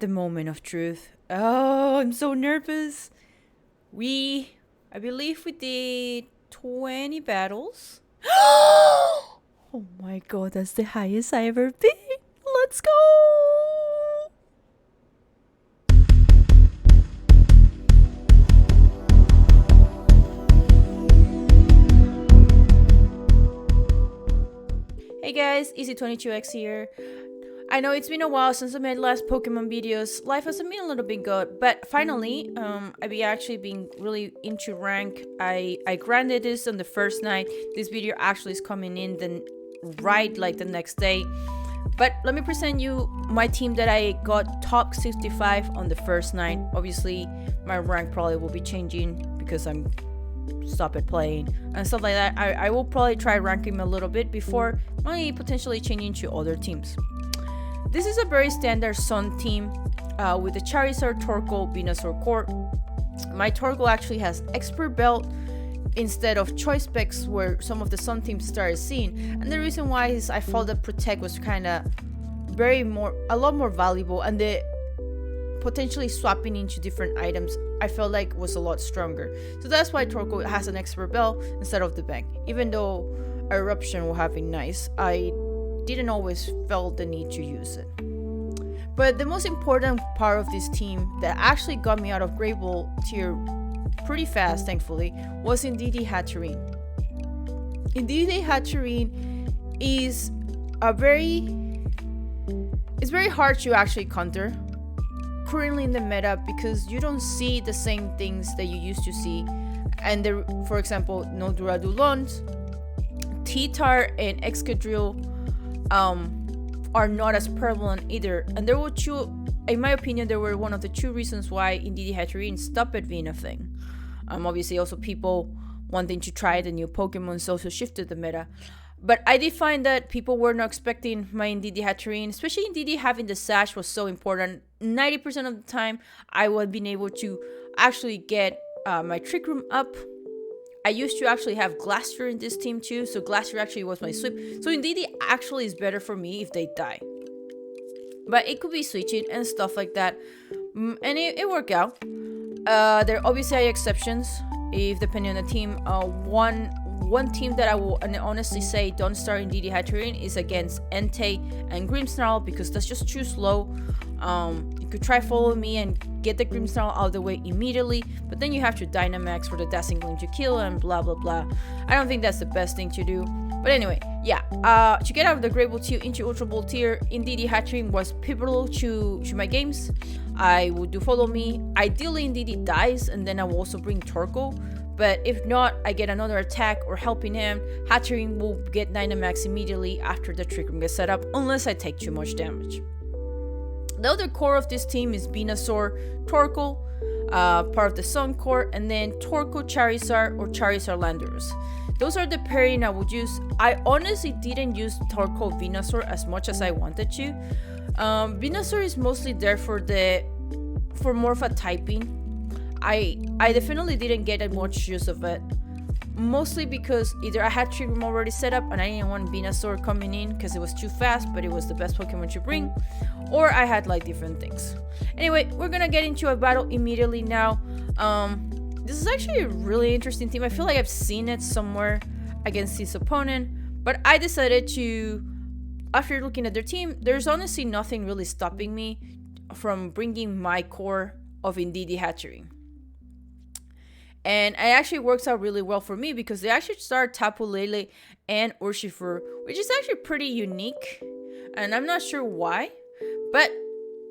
the moment of truth. Oh, I'm so nervous. I believe we did 20 battles. Oh my god, that's the highest I ever been. Let's go. Hey guys, Easy22X here. I know it's been a while since I made last Pokemon videos. Life hasn't been a little bit good, but finally, I've been actually being really into rank. I grinded this on the first night. This video actually is coming in the next day. But let me present you my team that I got top 65 on the first night. Obviously, my rank probably will be changing because I'm stopped playing and stuff like that. I will probably try ranking a little bit before potentially changing to other teams. This is a very standard Sun team with the Charizard, Torkoal, Venusaur core. My Torkoal actually has Expert Belt instead of Choice Specs where some of the Sun teams started seeing, and the reason why is I felt that Protect was kind of a lot more valuable, and the potentially swapping into different items I felt like was a lot stronger. So that's why Torkoal has an Expert Belt instead of the Bank. Even though Eruption will have been nice, I didn't always felt the need to use it. But the most important part of this team that actually got me out of Great Ball tier pretty fast, thankfully, was indeed Hatterene. Indeed, Hatterene is it's very hard to actually counter currently in the meta because you don't see the same things that you used to see. And for example, no Duradulons, T-Tar and Excadrill are not as prevalent either, and there were two, in my opinion, there were one of the two reasons why indeed Hatterene stopped being a thing. Obviously also people wanting to try the new Pokemon also shifted the meta, but I did find that people were not expecting my Indeedee Hatterene, especially Indeedee having the sash was so important. 90% of the time I would been able to actually get my Trick Room up. I used to actually have Glacier in this team too, so Glacier actually was my sweep. So Indeedee actually is better for me if they die. But it could be switching and stuff like that. And it worked out. There obviously are exceptions, if depending on the team. One team that I will honestly say don't start Indeedee Hatterene is against Entei and Grimmsnarl because that's just too slow. You could try follow me and get the Grimmsnarl out of the way immediately, but then you have to Dynamax for the Dazzling Gleam to kill and blah blah blah. I don't think that's the best thing to do. But anyway, yeah, to get out of the Great Ball tier into Ultra Ball tier, Indeedee Hatterene was pivotal to my games. I would do follow me. Ideally, Indeedee dies, and then I will also bring Torkoal. But if not, I get another attack or helping him. Hatterene will get Dynamax immediately after the Trick Room gets set up, unless I take too much damage. The other core of this team is Venusaur, Torkoal, part of the Sun core, and then Torkoal, Charizard, or Charizard Landorus. Those are the pairing I would use. I honestly didn't use Torkoal Venusaur as much as I wanted to. Venusaur is mostly there for more of a typing. I definitely didn't get that much use of it. Mostly because either I had Trick Room already set up and I didn't want Venusaur coming in because it was too fast, but it was the best Pokemon to bring, or I had like different things. Anyway, we're gonna get into a battle immediately now. This is actually a really interesting team. I feel like I've seen it somewhere against his opponent, but I decided to, after looking at their team, there's honestly nothing really stopping me from bringing my core of Indeedee Hatterene. And it actually works out really well for me because they actually start Tapu Lele and Urshifu, which is actually pretty unique. And I'm not sure why, but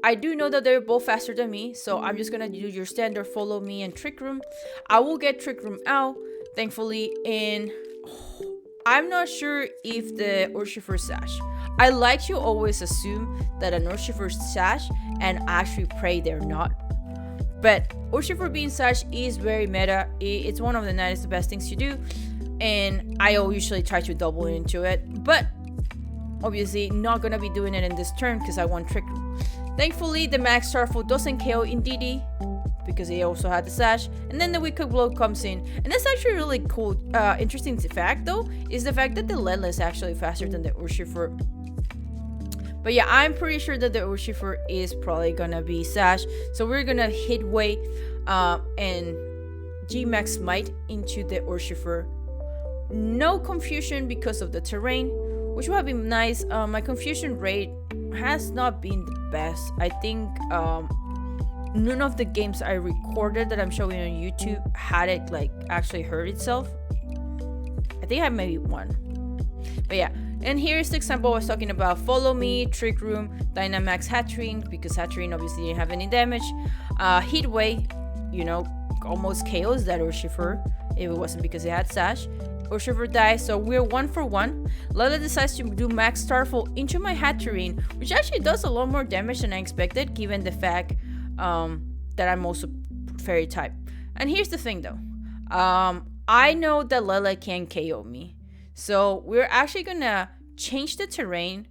I do know that they're both faster than me. So I'm just going to do your standard follow me and Trick Room. I will get Trick Room out, thankfully. And I'm not sure if the Urshifu sash. I like to always assume that an Urshifu sash and actually pray they're not. But Urshifu being sash is very meta. It's one of the nicest, best things to do, and I usually try to double into it. But obviously, not gonna be doing it in this turn because I want Trick Room. Thankfully, the Max Starfall doesn't KO Indeedee because he also had the sash, and then the Wicked Blow comes in, and that's actually really cool. Interesting fact though is the fact that the Lele is actually faster than the Urshifu. But yeah, I'm pretty sure that the Urshifer is probably gonna be Sash. So we're gonna Hitway and Gmax Might into the Urshifer. No confusion because of the terrain, which would have been nice. My confusion rate has not been the best. I think none of the games I recorded that I'm showing on YouTube had it like actually hurt itself. I think I had maybe one. But yeah, and here's the example I was talking about. Follow Me, Trick Room, Dynamax Hatterene, because Hatterene obviously didn't have any damage. Heatway, you know, almost KOs that Urshifer if it wasn't because it had Sash. Urshifer dies, so we're 1 for 1. Lola decides to do Max Starfall into my Hatterene, which actually does a lot more damage than I expected, given the fact that I'm also Fairy type. And here's the thing though. I know that Lola can KO me. So we're actually gonna change the terrain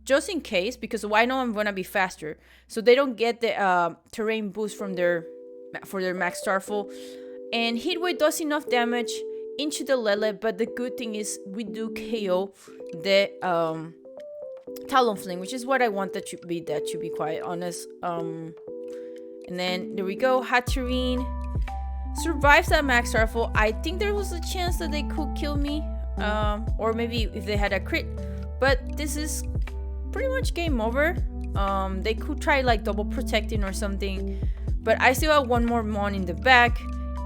just in case, because I know I'm gonna be faster. So they don't get the terrain boost for their Max Starfall. And Heatwave does enough damage into the Lele, but the good thing is we do KO the Talonflame, which is what I want that to be, to be quite honest. And then there we go. Hatterene survives that Max Starfall. I think there was a chance that they could kill me, or maybe if they had a crit, but this is pretty much game over. They could try like double protecting or something, but I still have one more Mon in the back,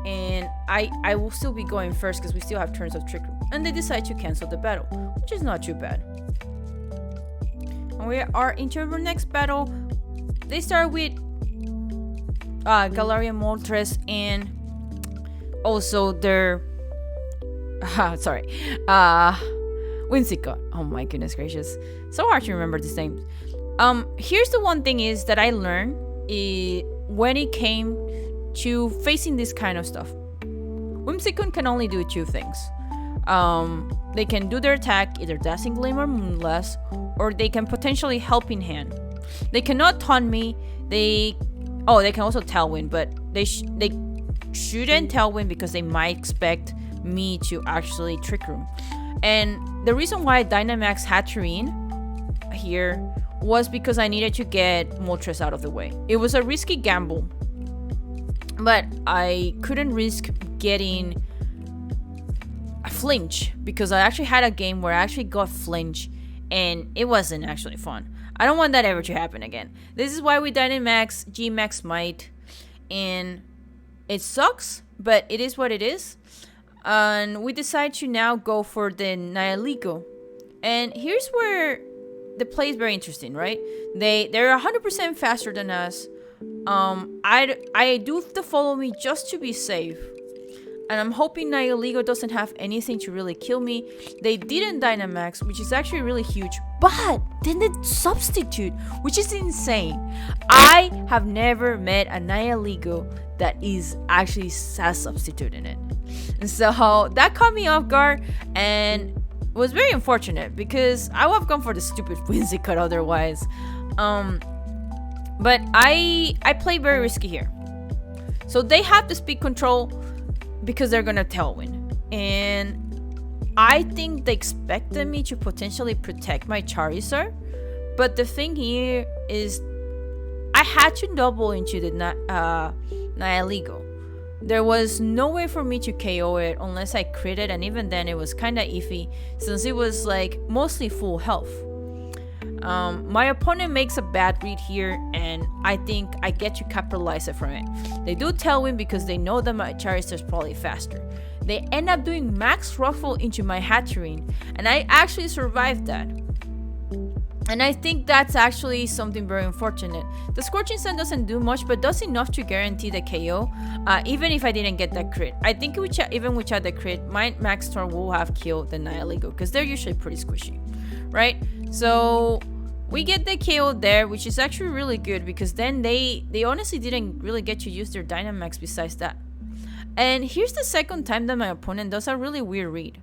and I will still be going first because we still have turns of Trick Room. And they decide to cancel the battle, which is not too bad. And we are into our next battle. They start with Galarian Moltres and also their Whimsicott. Oh my goodness gracious, so hard to remember these names. Here's the one thing is that I learned when it came to facing this kind of stuff. Whimsicott can only do 2 things. They can do their attack, either Dazzling Gleam or Moonblast, or they can potentially Helping Hand. They cannot taunt me. They can also Tailwind, but they shouldn't Tailwind because they might expect me to actually Trick Room. And the reason why I Dynamax Hatterene here was because I needed to get Moltres out of the way. It was a risky gamble, but I couldn't risk getting a flinch because I actually had a game where I actually got flinch and it wasn't actually fun. I don't want that ever to happen again. This is why we Dynamax Gmax Might, and it sucks, but it is what it is. And we decide to now go for the Nihilego. And here's where the play is very interesting, right? They're 100% faster than us. I do the Follow Me just to be safe, and I'm hoping Nihilego doesn't have anything to really kill me. They didn't Dynamax, which is actually really huge, but then they substitute, which is insane. I have never met a Nihilego that is actually has substitute in it, and so that caught me off guard and was very unfortunate because I would have gone for the stupid Whimsicott otherwise. But I play very risky here. So they have the speed control because they're gonna Tailwind. And I think they expected me to potentially protect my Charizard. But the thing here is I had to double into the Nihilego. There was no way for me to KO it unless I critted, and even then it was kinda iffy since it was like mostly full health. My opponent makes a bad read here, and I think I get to capitalize it from it. They do Tailwind because they know that my Charizard is probably faster. They end up doing Max Ruffle into my Hatterene, and I actually survived that. And I think that's actually something very unfortunate. The Scorching Sun doesn't do much, but does enough to guarantee the KO, even if I didn't get that crit. I think even without the crit, my Max Storm will have killed the Nihilego, because they're usually pretty squishy, right? So we get the KO there, which is actually really good, because then they honestly didn't really get to use their Dynamax besides that. And here's the second time that my opponent does a really weird read.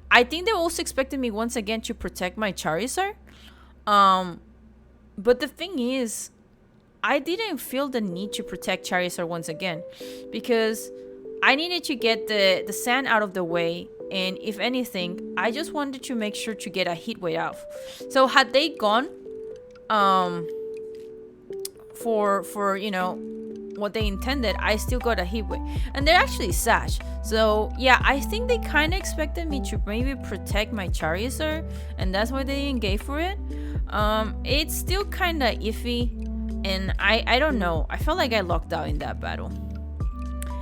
I think they also expected me once again to protect my Charizard. But the thing is, I didn't feel the need to protect Charizard once again, because I needed to get the sand out of the way, and if anything, I just wanted to make sure to get a Heatwave out. So had they gone for what they intended, I still got a hit with, and they're actually sash. So yeah, I think they kind of expected me to maybe protect my Charizard, and that's why they didn't go for it. It's still kind of iffy, and I don't know. I felt like I locked out in that battle.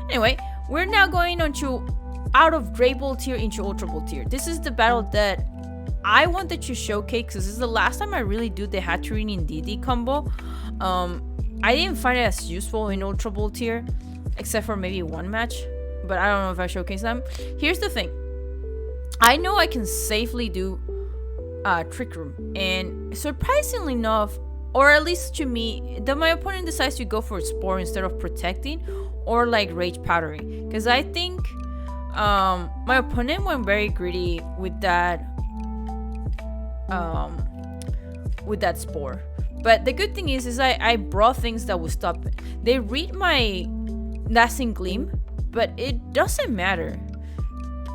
Anyway, we're now going on to out of Great Ball tier into Ultra Ball tier. This is the battle that I wanted to showcase because this is the last time I really do the hatterene-gmax combo. I didn't find it as useful in Ultra Ball tier, except for maybe one match, but I don't know if I showcase them. Here's the thing. I know I can safely do Trick Room, and surprisingly enough, or at least to me, that my opponent decides to go for Spore instead of protecting or like Rage Powdering, because I think my opponent went very greedy with that Spore. But the good thing is I brought things that will stop it. They read my Dazzling Gleam, but it doesn't matter.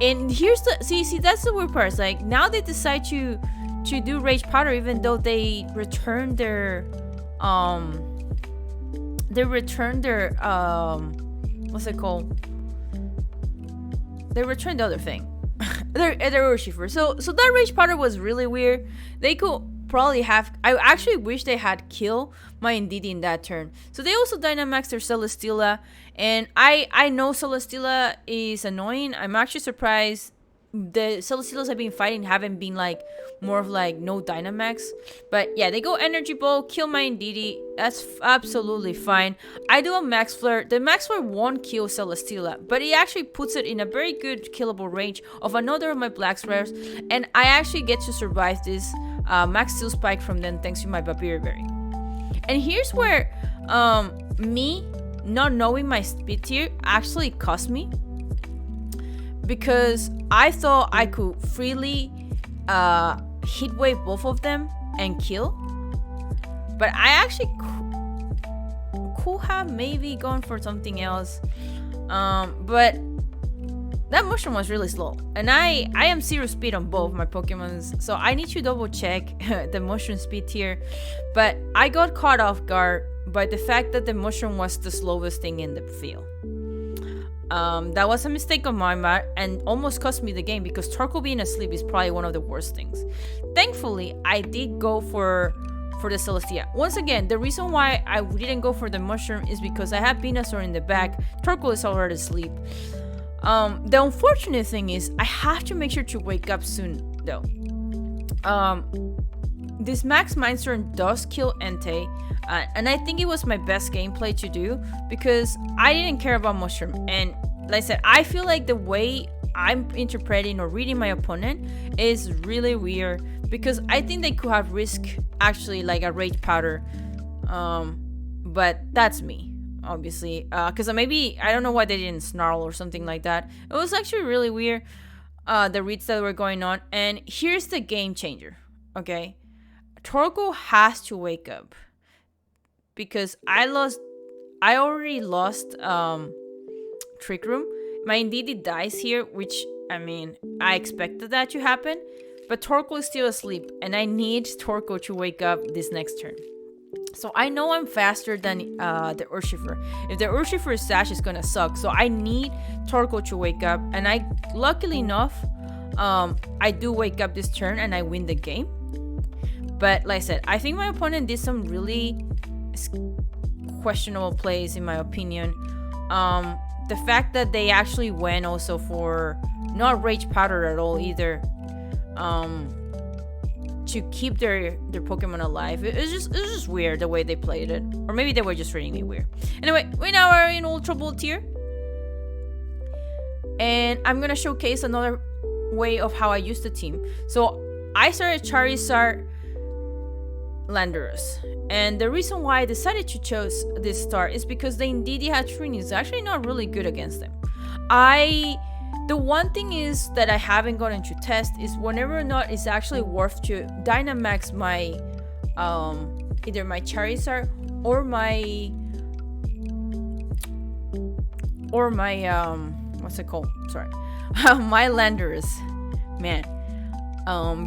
And here's the see that's the weird part. It's like now they decide to do Rage Powder even though they returned their what's it called? They returned the other thing. their Urshifer. So that Rage Powder was really weird. They could probably have. I actually wish they had killed my Indeedee in that turn. So they also Dynamax their Celesteela, and I know Celesteela is annoying. I'm actually surprised the Celesteelas I've been fighting haven't been like more of like no Dynamax. But yeah, they go Energy Ball, kill my Indeedee. That's absolutely fine. I do a Max Flare. The Max Flare won't kill Celesteela, but it actually puts it in a very good killable range of another of my Black Rares, and I actually get to survive this Max Steel Spike from them thanks to my Babiri Berry. And here's where me not knowing my speed tier actually cost me, because I thought I could freely hit wave both of them and kill, but I actually could have maybe gone for something else, but that mushroom was really slow, and I am 0 speed on both my Pokemons, so I need to double check the mushroom speed tier. But I got caught off guard by the fact that the mushroom was the slowest thing in the field. That was a mistake on my part and almost cost me the game, because Torkoal being asleep is probably one of the worst things. Thankfully, I did go for the Celestia. Once again, the reason why I didn't go for the mushroom is because I have Venusaur in the back. Torkoal is already asleep. The unfortunate thing is I have to make sure to wake up soon though. This Max Mindstorm does kill Entei, and I think it was my best gameplay to do because I didn't care about Mushroom. And like I said, I feel like the way I'm interpreting or reading my opponent is really weird, because I think they could have risked actually like a Rage Powder, but that's me. Obviously, because maybe I don't know why they didn't snarl or something like that. It was actually really weird, the reads that were going on. And here's the game changer. Okay, Torkoal has to wake up, because I already lost Trick Room. My Indeedee dies here, which I mean I expected that to happen, but Torkoal is still asleep, and I need Torkoal to wake up this next turn. So I know I'm faster than the Urshifer. If the Urshifer Sash is gonna suck, so I need Torkoal to wake up. And I, luckily enough, I do wake up this turn and I win the game. But like I said, I think my opponent did some really questionable plays in my opinion. The fact that they actually went also for not Rage Powder at all either. To keep their Pokemon alive. It was just weird the way they played it. Or maybe they were just reading it weird. Anyway, we now are in Ultra Ball tier. And I'm gonna showcase another way of how I use the team. So I started Charizard, Landorus. And the reason why I decided to choose this start is because the Indeedee Hatterene is actually not really good against them. The one thing is that I haven't gotten to test is whenever or not it's actually worth to Dynamax my either my Charizard or my what's it called? Sorry. My Landorus. Man.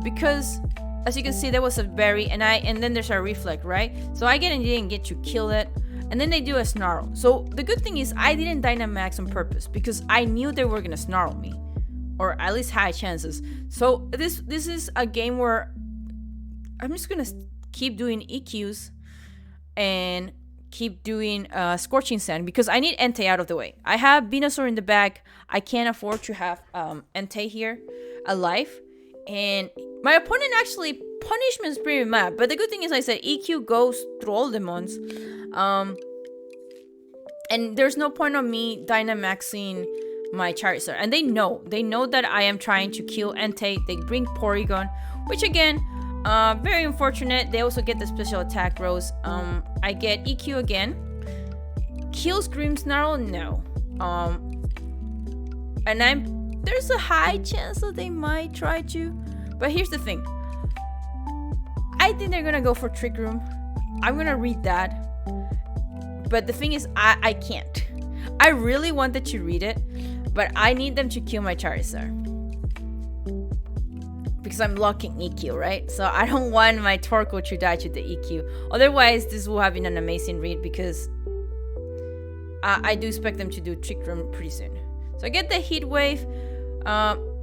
Because as you can see, there was a berry, and then there's a reflect, right? So I didn't get to kill it, and then they do a snarl. So the good thing is I didn't Dynamax on purpose because I knew they were gonna snarl me, or at least high chances. So this is a game where I'm just gonna keep doing EQs and keep doing Scorching Sand because I need Entei out of the way. I have Venusaur in the back. I can't afford to have Entei here alive. And my opponent actually punishment's pretty mad. But the good thing is I said EQ goes through all the mons. And there's no point on me Dynamaxing my Charizard. And they know that I am trying to kill Entei. They bring Porygon, which again, very unfortunate. They also get the special attack Rose. I get EQ again. Kills Grimmsnarl? No. And there's a high chance that they might try to. But here's the thing. I think they're gonna go for Trick Room. I'm gonna read that. But the thing is, I can't. I really wanted to read it, but I need them to kill my Charizard. Because I'm locking EQ, right? So I don't want my Torkoal to die to the EQ. Otherwise, this will have been an amazing read because I do expect them to do Trick Room pretty soon. So I get the Heat Wave.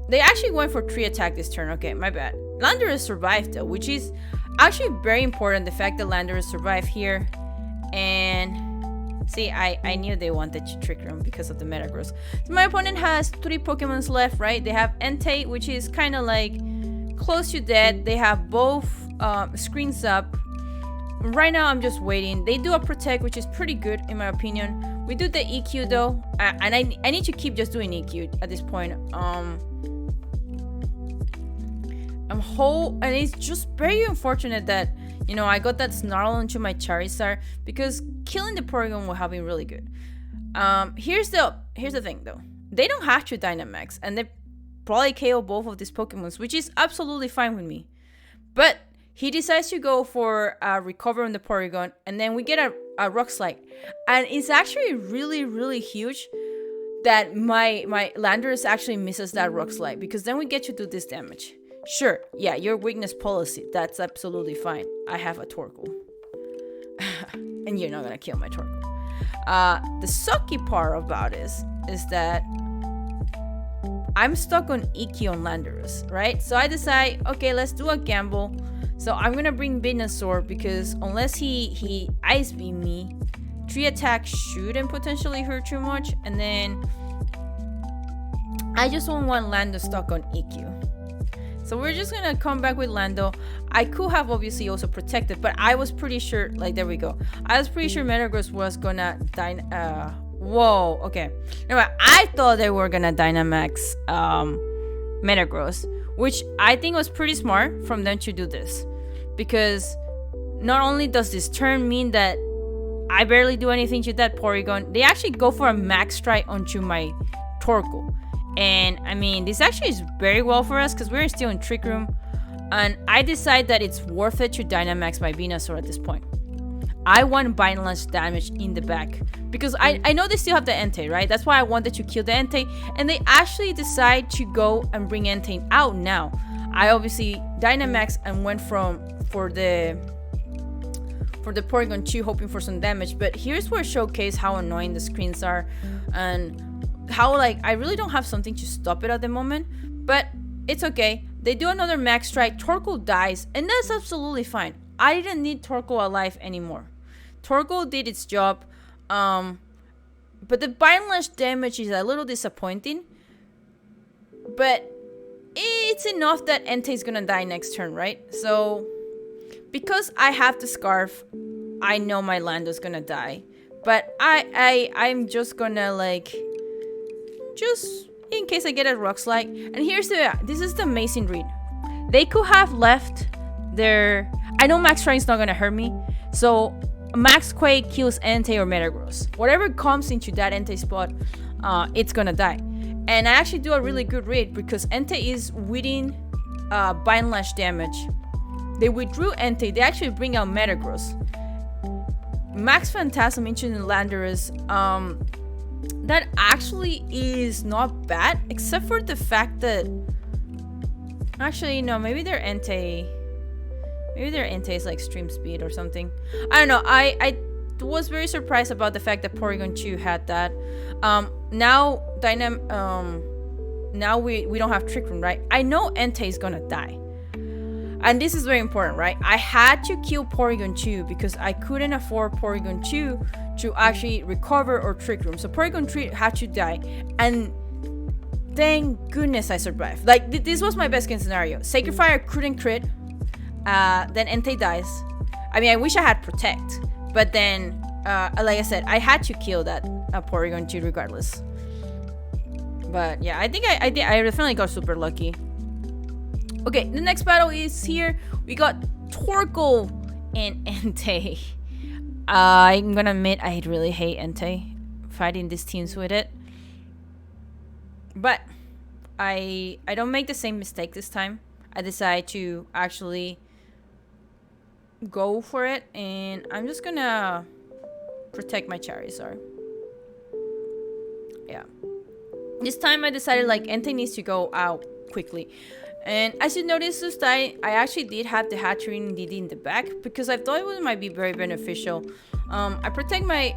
They actually went for 3 attack this turn. Okay, my bad. Landorus survived though, which is actually very important. The fact that Landorus survived here. And see, I knew they wanted to Trick Room because of the Metagross. So my opponent has 3 Pokemons left, right? They have Entei, which is kind of like close to dead. They have both screens up. Right now, I'm just waiting. They do a Protect, which is pretty good in my opinion. We do the EQ though, and I need to keep just doing EQ at this point. And it's just very unfortunate that, you know, I got that Snarl into my Charizard because killing the Porygon would have been really good. Here's the thing though. They don't have to Dynamax, and they probably KO both of these Pokemons, which is absolutely fine with me. But he decides to go for a Recover on the Porygon, and then we get a Rock Slide. And it's actually really, really huge that my Landorus actually misses that Rock Slide, because then we get to do this damage. Sure, yeah, your weakness policy, that's absolutely fine. I have a Torkoal. And you're not gonna kill my Torkoal. The sucky part about this is that I'm stuck on EQ on Landorus, right? So I decide, okay, let's do a gamble. So I'm gonna bring Venusaur because unless he Ice Beam me, 3 attacks shouldn't potentially hurt too much. And then I just don't want Lando stuck on EQ. So we're just gonna come back with Lando. I could have obviously also protected, but I was pretty sure, like, there we go. I was pretty sure Metagross was gonna whoa, okay. Anyway, I thought they were gonna Dynamax Metagross, which I think was pretty smart from them to do this. Because not only does this turn mean that I barely do anything to that Porygon, they actually go for a Max Strike onto my Torkoal. And I mean, this actually is very well for us because we're still in Trick Room. And I decide that it's worth it to Dynamax my Venusaur at this point. I want Bind Launch damage in the back. Because I know they still have the Entei, right? That's why I wanted to kill the Entei. And they actually decide to go and bring Entei out now. I obviously Dynamax and went for the Porygon 2, hoping for some damage. But here's where I showcase how annoying the screens are. And how, like, I really don't have something to stop it at the moment, but it's okay. They do another Max Strike, Torkoal dies, and that's absolutely fine. I didn't need Torkoal alive anymore. Torkoal did its job, but the Bind Launch damage is a little disappointing, but it's enough that Entei's gonna die next turn, right? So because I have the Scarf, I know my Lando's gonna die, but I'm just gonna, like, just in case I get a Rock Slide. And this is the amazing read. They could have left their, I know Max Strike's not gonna hurt me, so Max Quake kills Entei or Metagross. Whatever comes into that Entei spot, it's gonna die. And I actually do a really good read because Entei is within Bind Lash damage. They withdrew Entei, they actually bring out Metagross. Max Phantasm into Landorus, that actually is not bad, except for the fact that actually no, maybe their Entei Maybe their Entei is like extreme speed or something. I don't know. I was very surprised about the fact that Porygon 2 had that. Now now we don't have Trick Room, right? I know Entei is gonna die. And this is very important, right? I had to kill Porygon 2 because I couldn't afford Porygon 2 to actually recover or Trick Room. So Porygon 3 had to die. And thank goodness I survived. Like, this was my best case scenario. Sacred Fire couldn't crit. Then Entei dies. I mean, I wish I had Protect. But then, like I said, I had to kill that Porygon 2 regardless. But yeah, I think I definitely got super lucky. Okay, the next battle is here. We got Torkoal and Entei. I'm gonna admit I really hate Entei fighting these teams with it. But I don't make the same mistake this time. I decide to actually go for it, and I'm just gonna protect my Charizard. Yeah. This time I decided like Entei needs to go out quickly. And as you notice this time, I actually did have the hatterene-gmax in the back because I thought it might be very beneficial. I protect my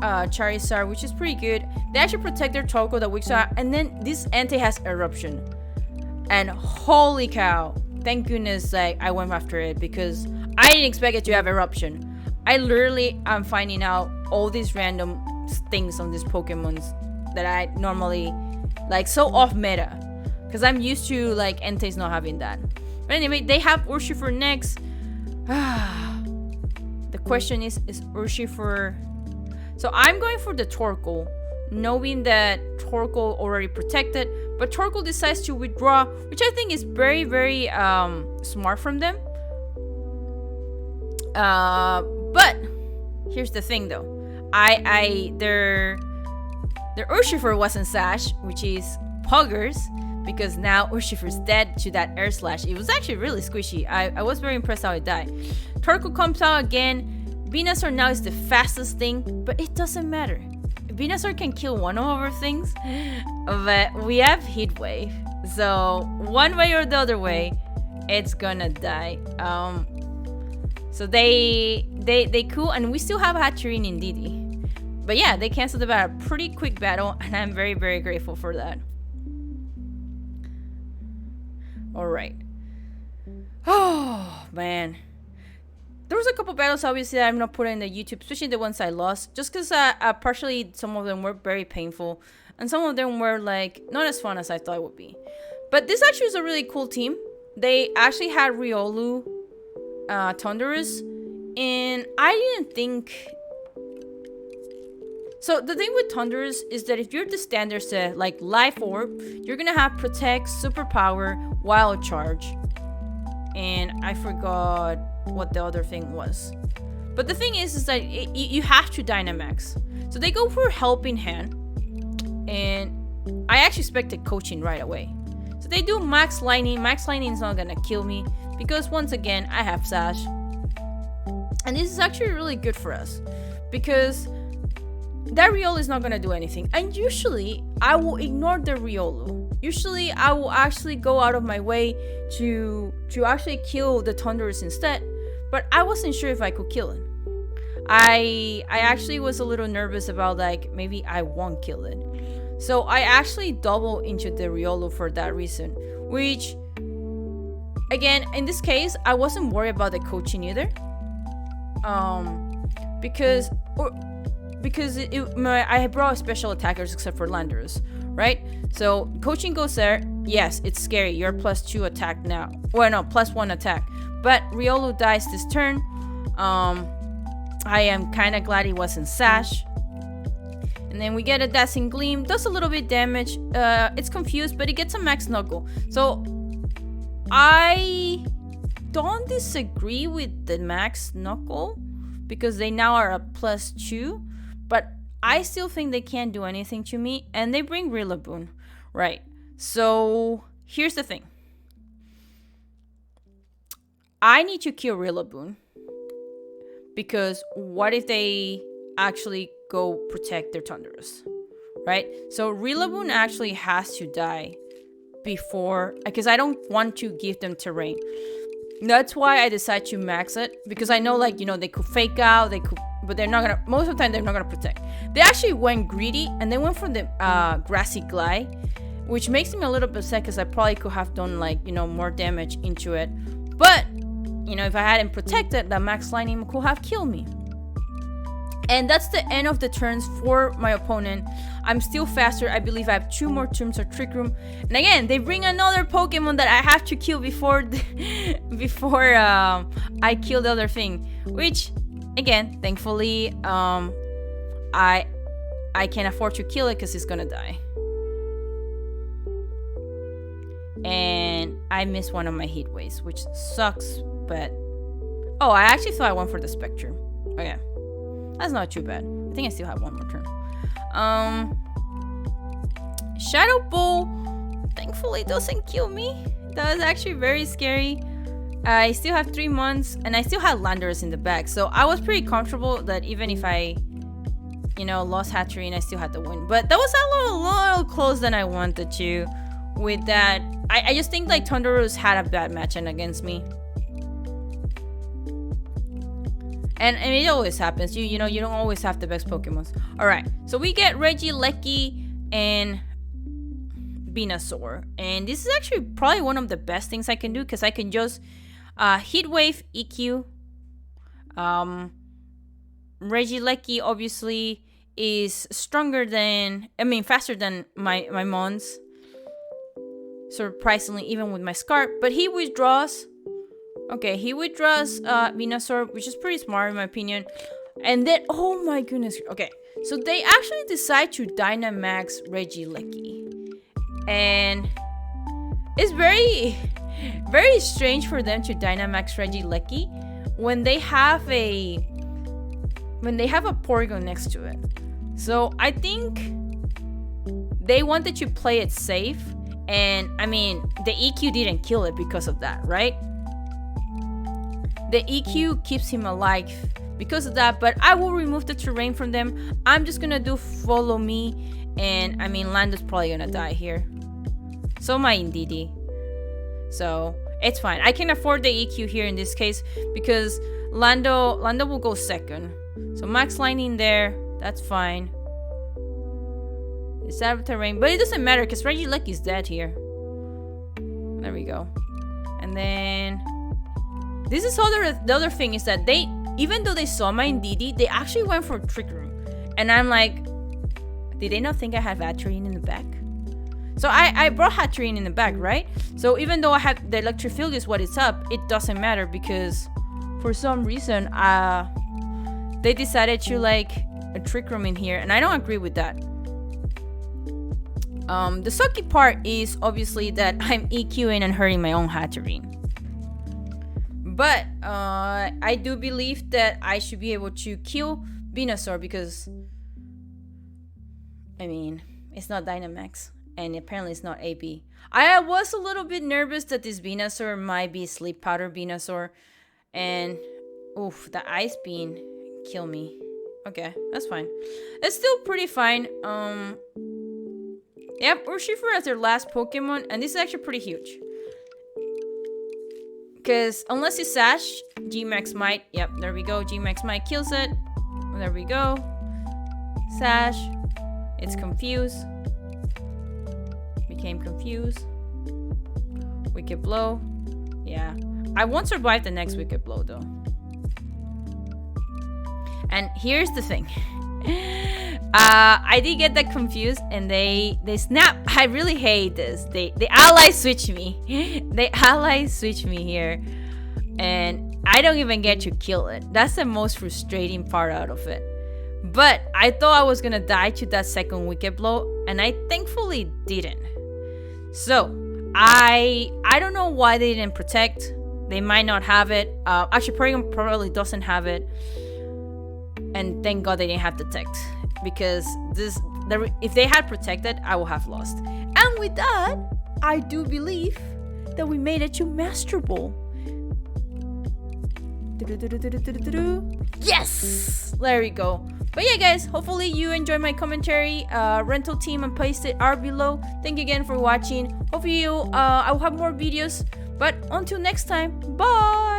Charizard, which is pretty good. They actually protect their Torkoal, the weak side, and then this Entei has Eruption. And holy cow, thank goodness I went after it because I didn't expect it to have Eruption. I literally am finding out all these random things on these Pokemons that I normally like so off meta. Because I'm used to like Entei's not having that. But anyway, they have Urshifu next. The question is Urshifu... So I'm going for the Torkoal, knowing that Torkoal already protected. But Torkoal decides to withdraw, which I think is very, very smart from them. But here's the thing though. Their Urshifu wasn't Sash, which is Poggers. Because now Urshifu's dead to that Air Slash. It was actually really squishy. I was very impressed how it died. Torkoal comes out again. Venusaur now is the fastest thing, but it doesn't matter. Venusaur can kill one of our things, but we have Heat Wave. So one way or the other way, it's gonna die. So they cool, and we still have hatterene-gmax. But yeah, they canceled the battle. Pretty quick battle, and I'm very, very grateful for that. Alright. Oh, man. There was a couple battles, obviously, that I'm not putting in the YouTube, especially the ones I lost. Just because partially some of them were very painful. And some of them were, like, not as fun as I thought it would be. But this actually was a really cool team. They actually had Riolu, Thundurus. And I didn't think... So the thing with Thundurus is that if you're the standard set, like Life Orb, you're gonna have Protect, Superpower, Wild Charge. And I forgot what the other thing was. But the thing is that you have to Dynamax. So they go for Helping Hand. And I actually expected Coaching right away. So they do Max Lightning. Max Lightning is not gonna kill me. Because once again, I have Sash. And this is actually really good for us. Because... that Riolu is not gonna do anything, and usually I will ignore the Riolu. Usually I will actually go out of my way to actually kill the Thundurus instead, but I wasn't sure if I could kill it. I actually was a little nervous about like maybe I won't kill it, so I actually double into the Riolu for that reason. Which, again, in this case, I wasn't worried about the coaching either, because I brought special attackers except for Landorus, right? So coaching goes there. Yes, it's scary. You're +2 attack now. Well, no, +1 attack. But Riolu dies this turn. I am kind of glad he wasn't Sash. And then we get a Dazzling Gleam. Does a little bit damage. It's confused, but it gets a Max Knuckle. So I don't disagree with the Max Knuckle because they now are a +2. But I still think they can't do anything to me. And they bring Rillaboom. Right. So here's the thing. I need to kill Rillaboom. Because what if they actually go protect their Thundurus? Right? So Rillaboom actually has to die before... because I don't want to give them terrain. That's why I decided to max it, because I know, like, you know, they could fake out, but they're not gonna, most of the time they're not gonna protect. They actually went greedy and they went for the grassy glide, which makes me a little bit sad because I probably could have done, like, you know, more damage into it. But, you know, if I hadn't protected, that max lightning could have killed me. And that's the end of the turns for my opponent. I'm still faster. I believe I have 2 more turns of Trick Room. And again, they bring another Pokemon that I have to kill before I kill the other thing. Which, again, thankfully, I can afford to kill it because it's gonna die. And I missed one of my heat waves, which sucks, but... Oh, I actually thought I went for the Spectrum. Okay. That's not too bad. I think I still have 1 more turn. Shadow Ball, thankfully, doesn't kill me. That was actually very scary. I still have 3 months, and I still had Landorus in the back. So I was pretty comfortable that even if I, you know, lost Hatterene, I still had to win. But that was a little close than I wanted to. With that, I just think, like, Thundurus had a bad matchup against me. And it always happens. You know, you don't always have the best Pokemons. Alright, so we get Regieleki and Venusaur. And this is actually probably one of the best things I can do, because I can just Heat Wave, EQ. Regieleki obviously is stronger than, faster than my Mons. Surprisingly, even with my Scarf. But he withdraws. Okay, he withdraws Venusaur, which is pretty smart in my opinion. And then, oh my goodness. Okay, so they actually decide to Dynamax Regieleki. And it's very, very strange for them to Dynamax Regieleki when they have a Porygon next to it. So I think they wanted to play it safe. And I mean, the EQ didn't kill it because of that, right? The EQ keeps him alive because of that, but I will remove the terrain from them. I'm just gonna do Follow Me, and I mean, Lando's probably gonna die here. So my Indeedee. So it's fine. I can afford the EQ here in this case because Lando will go second. So Max Lightning there, that's fine. It's out of terrain, but it doesn't matter because Regieleki is dead here. There we go. And then this is the other thing is that they, even though they saw my Indeedee, they actually went for Trick Room. And I'm like, did they not think I had Hatterene in the back? So I brought Hatterene in the back, right? So even though I have the Electric Field is what it's up, it doesn't matter because for some reason they decided to like a Trick Room in here, and I don't agree with that. The sucky part is obviously that I'm EQing and hurting my own Hatterene. But I do believe that I should be able to kill Venusaur because, I mean, it's not Dynamax and apparently it's not AP. I was a little bit nervous that this Venusaur might be Sleep Powder Venusaur, and oof, the Ice Beam kill me. Okay, that's fine. It's still pretty fine. Yep, Urshifu as their last Pokemon, and this is actually pretty huge. Because unless it's Sash, Gmax might. Yep, there we go. Gmax might kills it. There we go. Sash. It's confused. Became confused. Wicked Blow. Yeah. I won't survive the next Wicked Blow though. And here's the thing. I did get that confused and they snap. I really hate this. They ally switch me. They ally switch me here. And I don't even get to kill it. That's the most frustrating part out of it. But I thought I was gonna die to that second Wicked Blow, and I thankfully didn't. So I don't know why they didn't protect. They might not have it. Actually, Porygon probably doesn't have it. And thank God they didn't have Detect, because if they had protected, I would have lost. And with that, I do believe that we made it to Master Ball. Yes! There we go. But yeah, guys, hopefully you enjoyed my commentary. Rental team and Pasted are below. Thank you again for watching. Hopefully I will have more videos But until next time, bye!